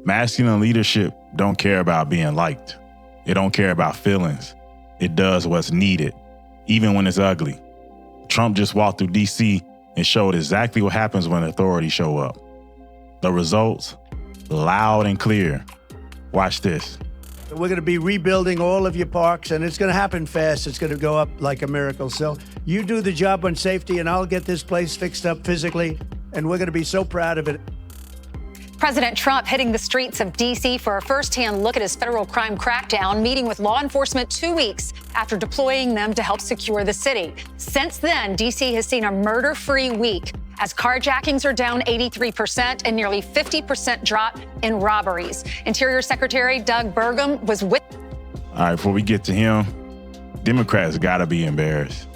Masculine leadership don't care about being liked. It don't care about feelings. It does what's needed, even when it's ugly. Trump just walked through D.C. and showed exactly what happens when authorities show up. The results, loud and clear. Watch this. We're going to be rebuilding all of your parks, and it's going to happen fast. It's going to go up like a miracle. So you do the job on safety, and I'll get this place fixed up physically, and we're going to be so proud of it. President Trump hitting the streets of D.C. for a firsthand look at his federal crime crackdown, meeting with law enforcement 2 weeks after deploying them to help secure the city. Since then, D.C. has seen a murder-free week as carjackings are down 83% and nearly 50% drop in robberies. Interior Secretary Doug Burgum was with. All right, before we get to him, Democrats gotta be embarrassed.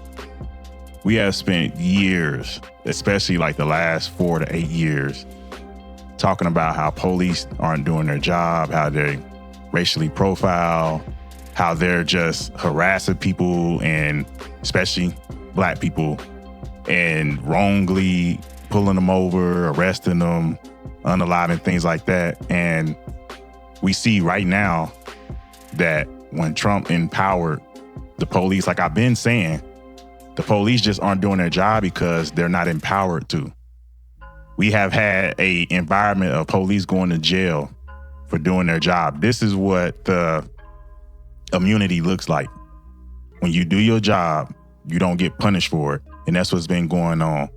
We have spent years, especially like the last 4 to 8 years, talking about how police aren't doing their job, how they racially profile, how they're just harassing people, and especially Black people, and wrongly pulling them over, arresting them, unaliving, things like that. And we see right now that when Trump empowered the police, like I've been saying, the police just aren't doing their job because they're not empowered to. We have had an environment of police going to jail for doing their job. This is what the immunity looks like. When you do your job, you don't get punished for it. And that's what's been going on.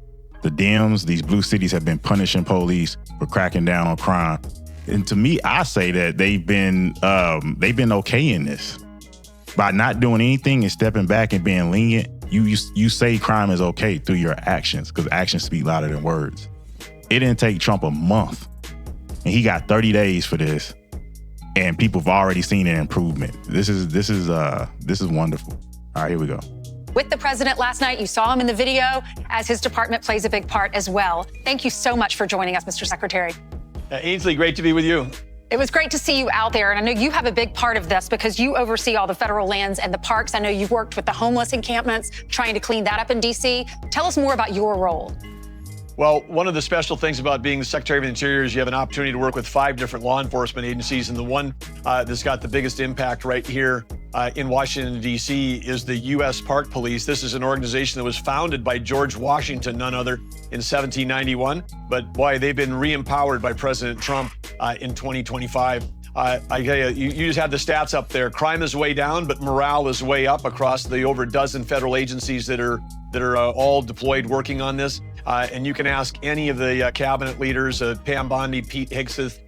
The Dems, these blue cities, have been punishing police for cracking down on crime. And to me, I say that they've been okay in this. By not doing anything and stepping back and being lenient, you say crime is okay through your actions, because actions speak louder than words. It didn't take Trump a month, and he got 30 days for this, and people have already seen an improvement. This is wonderful. All right, here we go. With the president last night, you saw him in the video as his department plays a big part as well. Thank you so much for joining us, Mr. Secretary. Ainsley, great to be with you. It was great to see you out there, and I know you have a big part of this because you oversee all the federal lands and the parks. I know you've worked with the homeless encampments, trying to clean that up in D.C. Tell us more about your role. Well, one of the special things about being the Secretary of the Interior is you have an opportunity to work with 5 different law enforcement agencies, and the one that's got the biggest impact right here in Washington, D.C. is the U.S. Park Police. This is an organization that was founded by George Washington, none other, in 1791. But boy, they've been re-empowered by President Trump in 2025. I tell you just had the stats up there. Crime is way down, but morale is way up across the over a dozen federal agencies that are all deployed working on this. And you can ask any of the cabinet leaders, Pam Bondi, Pete Hegseth,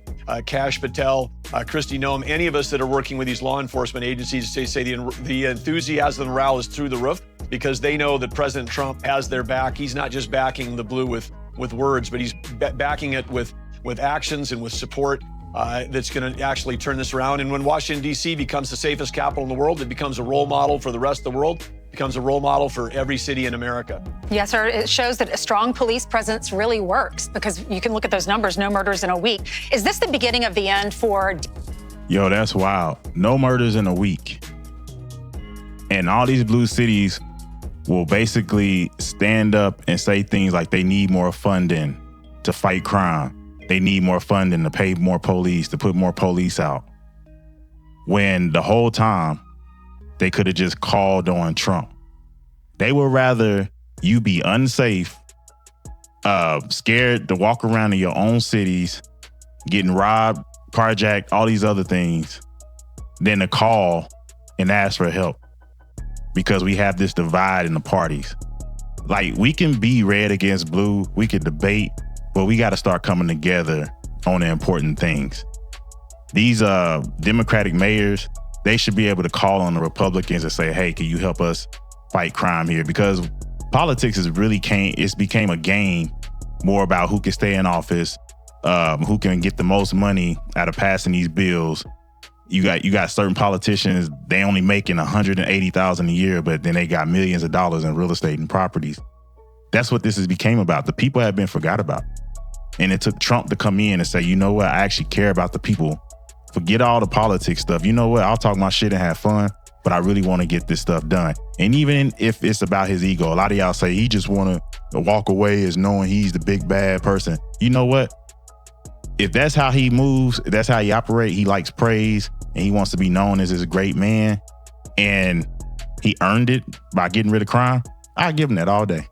Kash Patel, Kristi Noem, any of us that are working with these law enforcement agencies, say the enthusiasm and morale is through the roof because they know that President Trump has their back. He's not just backing the blue with words, but he's backing it with actions and with support that's going to actually turn this around. And when Washington, D.C. becomes the safest capital in the world, it becomes a role model for the rest of the world. Becomes a role model for every city in America. Yes, sir. It shows that a strong police presence really works because you can look at those numbers, no murders in a week. Is this the beginning of the end for... Yo, that's wild. No murders in a week. And all these blue cities will basically stand up and say things like they need more funding to fight crime. They need more funding to pay more police, to put more police out. When the whole time, they could have just called on Trump. They would rather you be unsafe, scared to walk around in your own cities, getting robbed, carjacked, all these other things, than to call and ask for help. Because we have this divide in the parties. Like, we can be red against blue, we could debate, but we got to start coming together on the important things. These Democratic mayors, they should be able to call on the Republicans and say, hey, can you help us fight crime here? Because politics became a game more about who can stay in office, who can get the most money out of passing these bills. You got certain politicians, they only making $180,000 a year, but then they got millions of dollars in real estate and properties. That's what this became about. The people have been forgot about. And it took Trump to come in and say, you know what, I actually care about the people. Forget all the politics stuff. You know what? I'll talk my shit and have fun, but I really want to get this stuff done. And even if it's about his ego, a lot of y'all say he just want to walk away as knowing he's the big bad person. You know what? if that's how he moves, that's how he operates, he likes praise, and he wants to be known as this great man, and he earned it by getting rid of crime, I'd give him that all day.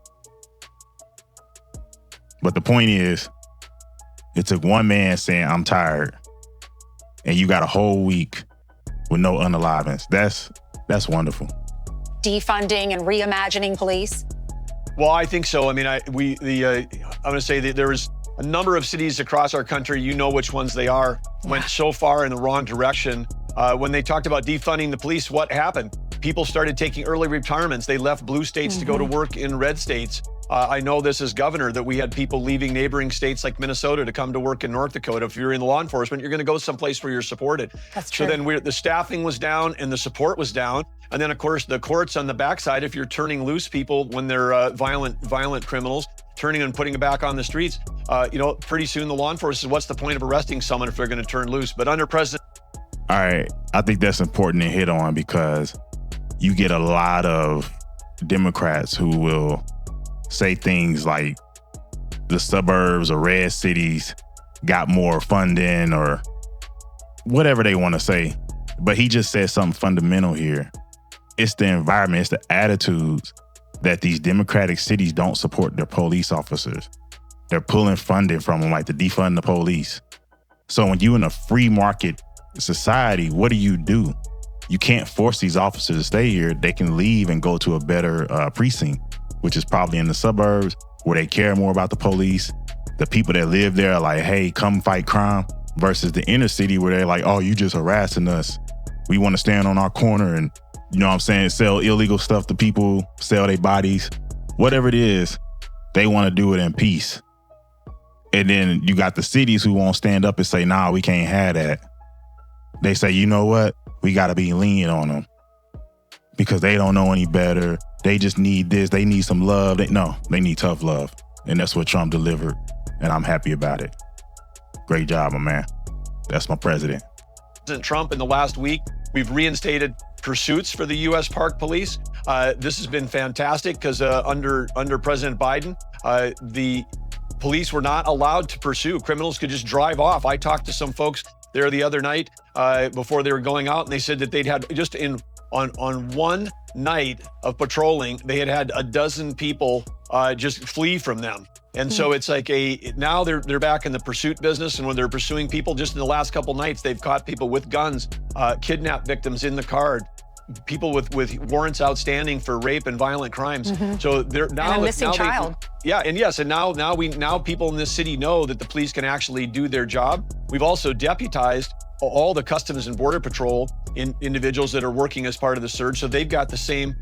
But the point is, it took one man saying, I'm tired, and you got a whole week with no unalivings. That's wonderful. Defunding and reimagining police? Well, I think so. I mean, I'm going to say that there was a number of cities across our country, you know which ones they are, went so far in the wrong direction. When they talked about defunding the police, what happened? People started taking early retirements. They left blue states to go to work in red states. I know this as governor that we had people leaving neighboring states like Minnesota to come to work in North Dakota. If you're in law enforcement, you're going to go someplace where you're supported. That's true. So then the staffing was down and the support was down. And then, of course, the courts on the backside, if you're turning loose people when they're violent criminals, turning and putting them back on the streets, pretty soon the law enforcement says, what's the point of arresting someone if they're going to turn loose? But under President... All right, I think that's important to hit on because you get a lot of Democrats who will say things like the suburbs or red cities got more funding or whatever they want to say. But he just said something fundamental here. It's the environment, it's the attitudes that these Democratic cities don't support their police officers. They're pulling funding from them, like to defund the police. So when you're in a free market society, what do? You can't force these officers to stay here. They can leave and go to a better precinct, which is probably in the suburbs where they care more about the police. The people that live there are like, hey, come fight crime, versus the inner city where they're like, oh, you just harassing us. We want to stand on our corner and, you know what I'm saying, sell illegal stuff to people, sell their bodies. Whatever it is, they want to do it in peace. And then you got the cities who won't stand up and say, nah, we can't have that. They say, you know what? We got to be lenient on them because they don't know any better. They just need this. They need some love. They need tough love. And that's what Trump delivered. And I'm happy about it. Great job, my man. That's my president. President Trump, in the last week, we've reinstated pursuits for the U.S. Park Police. This has been fantastic because under President Biden, the police were not allowed to pursue. Criminals could just drive off. I talked to some folks there the other night before they were going out, and they said that they'd had just on one night of patrolling, they had a dozen people just flee from them. And so it's like now they're back in the pursuit business, and when they're pursuing people, just in the last couple nights, they've caught people with guns, kidnapped victims in the car, people with warrants outstanding for rape and violent crimes. So they're now and a missing child. Now people in this city know that the police can actually do their job. We've also deputized all the Customs and Border Patrol individuals that are working as part of the surge, so they've got the same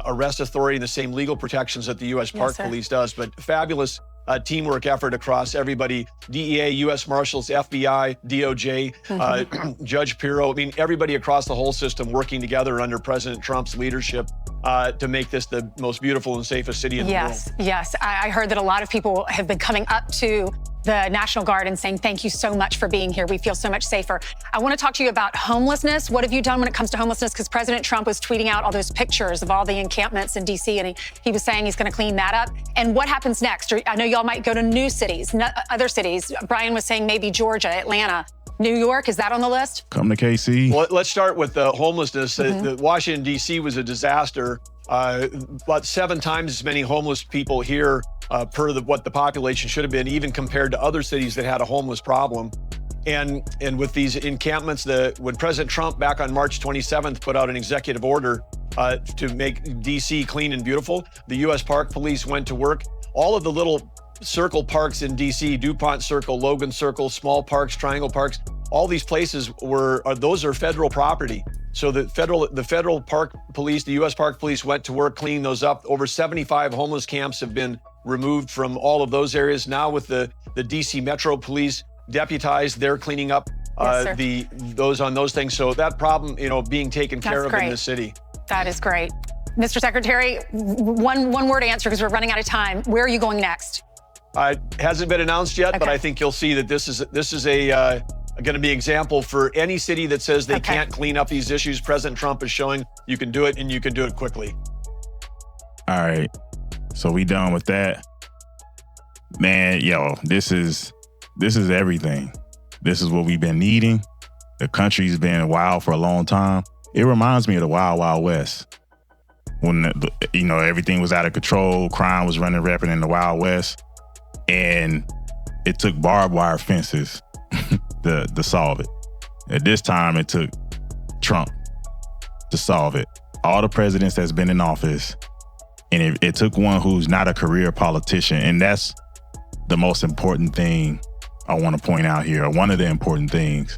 arrest authority and the same legal protections that the U.S. Park Police does. But fabulous teamwork effort across everybody, DEA, U.S. Marshals, FBI, DOJ, Judge Pirro. I mean, everybody across the whole system working together under President Trump's leadership to make this the most beautiful and safest city in the world. Yes. I heard that a lot of people have been coming up to the National Guard and saying, thank you so much for being here. We feel so much safer. I want to talk to you about homelessness. What have you done when it comes to homelessness? Because President Trump was tweeting out all those pictures of all the encampments in D.C., and he was saying he's going to clean that up. And what happens next? I know y'all might go to new cities, other cities. Brian was saying maybe Georgia, Atlanta, New York. Is that on the list? Come to KC. Well, let's start with the homelessness. The Washington, D.C. was a disaster. About 7 times as many homeless people here per what the population should have been, even compared to other cities that had a homeless problem. And with these encampments, when President Trump back on March 27th put out an executive order to make D.C. clean and beautiful, the U.S. Park Police went to work. All of the little circle parks in D.C., DuPont Circle, Logan Circle, small parks, triangle parks, all these places those are federal property. So the federal park police, the U.S. Park Police went to work cleaning those up. Over 75 homeless camps have been removed from all of those areas. Now with the D.C. Metro Police deputized, they're cleaning up those things. So that problem, being taken care of in the city. That is great. Mr. Secretary, one word answer because we're running out of time. Where are you going next? Hasn't been announced yet, but I think you'll see that this is going to be an example for any city that says they can't clean up these issues. President Trump is showing you can do it, and you can do it quickly. All right. So we done with that. Man, this is everything. This is what we've been needing. The country's been wild for a long time. It reminds me of the Wild Wild West. When, everything was out of control, crime was running rampant in the Wild West, and it took barbed wire fences to solve it. At this time, it took Trump to solve it. All the presidents that's been in office, and it took one who's not a career politician, and that's the most important thing I want to point out here. One of the important things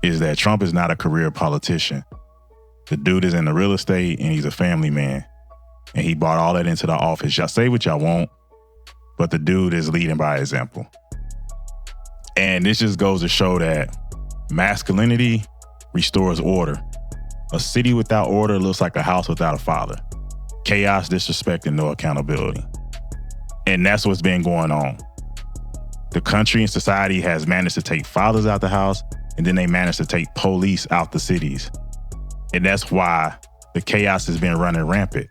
is that Trump is not a career politician. The dude is in the real estate and he's a family man. And he brought all that into the office. Y'all say what y'all want, but the dude is leading by example. And this just goes to show that masculinity restores order. A city without order looks like a house without a father. Chaos, disrespect, and no accountability. And that's what's been going on. The country and society has managed to take fathers out the house, and then they managed to take police out the cities. And that's why the chaos has been running rampant.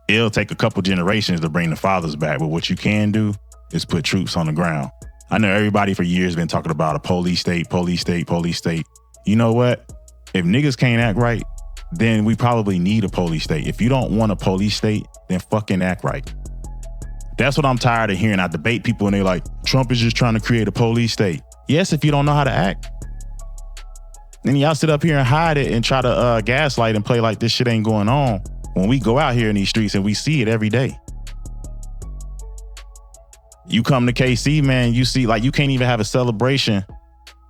It'll take a couple generations to bring the fathers back, but what you can do is put troops on the ground. I know everybody for years been talking about a police state, police state, police state. You know what? If niggas can't act right, then we probably need a police state. If you don't want a police state, then fucking act right. That's what I'm tired of hearing. I debate people and they're like, Trump is just trying to create a police state. Yes, if you don't know how to act. Then y'all sit up here and hide it and try to gaslight and play like this shit ain't going on when we go out here in these streets and we see it every day. You come to KC, man, you see, like, you can't even have a celebration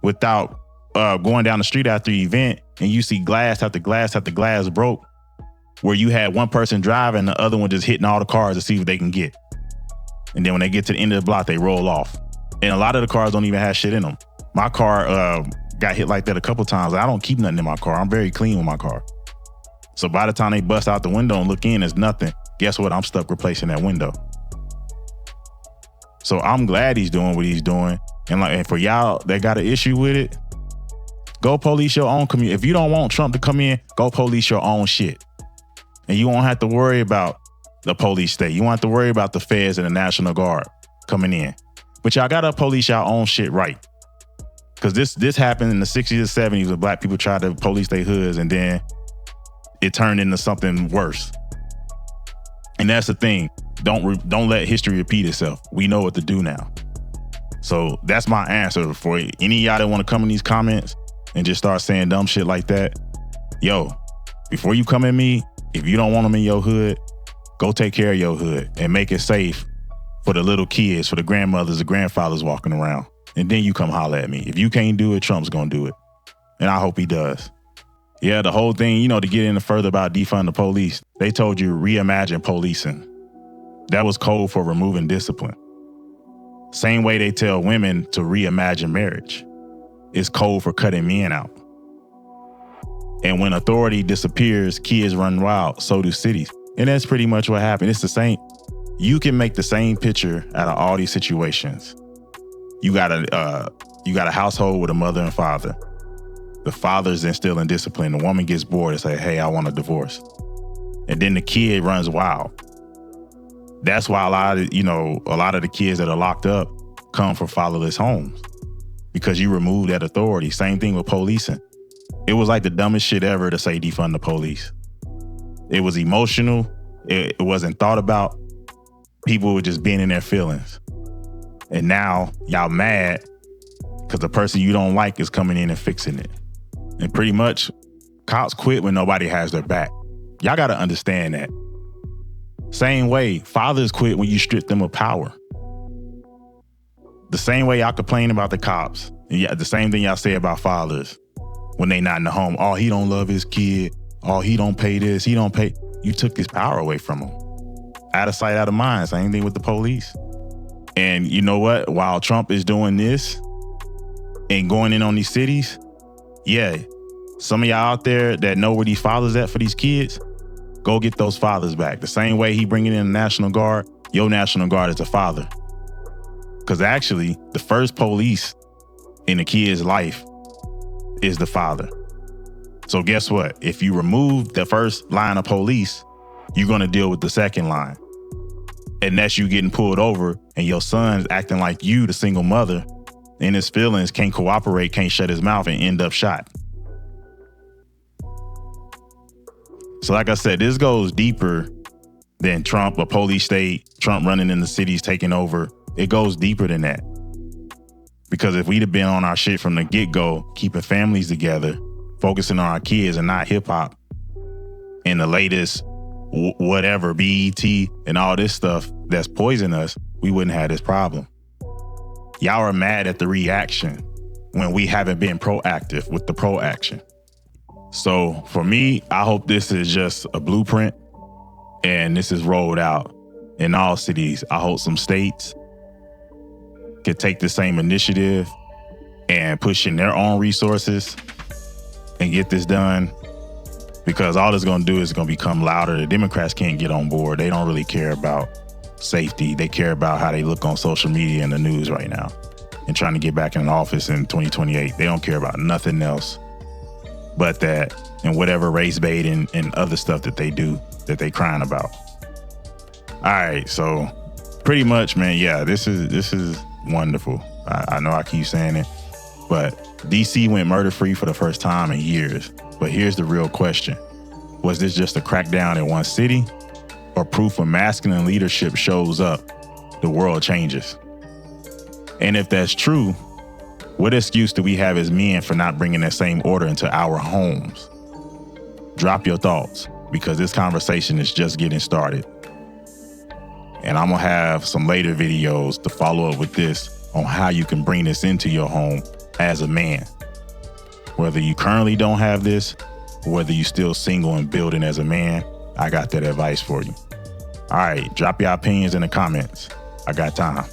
without going down the street after the event and you see glass after glass after glass broke, where you had one person driving and the other one just hitting all the cars to see what they can get. And then when they get to the end of the block, they roll off. And a lot of the cars don't even have shit in them. My car got hit like that a couple times. I don't keep nothing in my car. I'm very clean with my car. So by the time they bust out the window and look in, there's nothing. Guess what? I'm stuck replacing that window. So I'm glad he's doing what he's doing. And for y'all that got an issue with it, go police your own community. If you don't want Trump to come in, go police your own shit. And you won't have to worry about the police state. You won't have to worry about the feds and the National Guard coming in. But y'all gotta police y'all own shit right. Because this happened in the 60s and 70s when black people tried to police their hoods, and then it turned into something worse. And that's the thing. Don't let history repeat itself. We know what to do now. So that's my answer for any of y'all that want to come in these comments and just start saying dumb shit like that. Yo, before you come at me, if you don't want them in your hood, go take care of your hood and make it safe for the little kids, for the grandmothers, the grandfathers walking around. And then you come holler at me. If you can't do it, Trump's gonna do it. And I hope he does. Yeah, the whole thing, to get into further about defund the police, they told you reimagine policing. That was code for removing discipline. Same way they tell women to reimagine marriage. It's code for cutting men out. And when authority disappears, kids run wild, so do cities. And that's pretty much what happened. It's the same. You can make the same picture out of all these situations. You got a household with a mother and father. The father's instilling discipline. The woman gets bored and say, hey, I want a divorce. And then the kid runs wild. That's why a lot of the kids that are locked up come from fatherless homes, because you remove that authority. Same thing with policing. It was like the dumbest shit ever to say defund the police. It was emotional. It wasn't thought about. People were just being in their feelings. And now y'all mad because the person you don't like is coming in and fixing it. And pretty much cops quit when nobody has their back. Y'all got to understand that. Same way, fathers quit when you strip them of power. The same way y'all complain about the cops, and the same thing y'all say about fathers when they not in the home. Oh, he don't love his kid. Oh, he don't pay this. He don't pay. You took his power away from him. Out of sight, out of mind. Same thing with the police. And you know what? While Trump is doing this and going in on these cities, yeah, some of y'all out there that know where these fathers at for these kids, go get those fathers back. The same way he bringing in the National Guard, your National Guard is a father. Because actually, the first police in a kid's life is the father. So guess what? If you remove the first line of police, you're going to deal with the second line. And that's you getting pulled over and your son's acting like you, the single mother, in his feelings, can't cooperate, can't shut his mouth, and end up shot. So like I said, this goes deeper than Trump, a police state, Trump running in the cities, taking over. It goes deeper than that. Because if we'd have been on our shit from the get-go, keeping families together, focusing on our kids and not hip-hop, and the latest whatever, BET, and all this stuff that's poisoning us, we wouldn't have this problem. Y'all are mad at the reaction when we haven't been proactive with the proaction. So for me, I hope this is just a blueprint and this is rolled out in all cities. I hope some states could take the same initiative and push in their own resources and get this done, because all it's going to do is going to become louder. The Democrats can't get on board. They don't really care about safety. They care about how they look on social media and the news right now and trying to get back in office in 2028. They don't care about nothing else but that and whatever race bait and other stuff that they do that they crying about. All right, so pretty much, man, yeah, this is wonderful. I know I keep saying it, but DC went murder-free for the first time in years. But here's the real question. Was this just a crackdown in one city, or proof when masculine leadership shows up, the world changes? And if that's true, what excuse do we have as men for not bringing that same order into our homes? Drop your thoughts, because this conversation is just getting started. And I'm gonna have some later videos to follow up with this on how you can bring this into your home as a man. Whether you currently don't have this, or whether you still single and building as a man, I got that advice for you. All right, drop your opinions in the comments. I got time.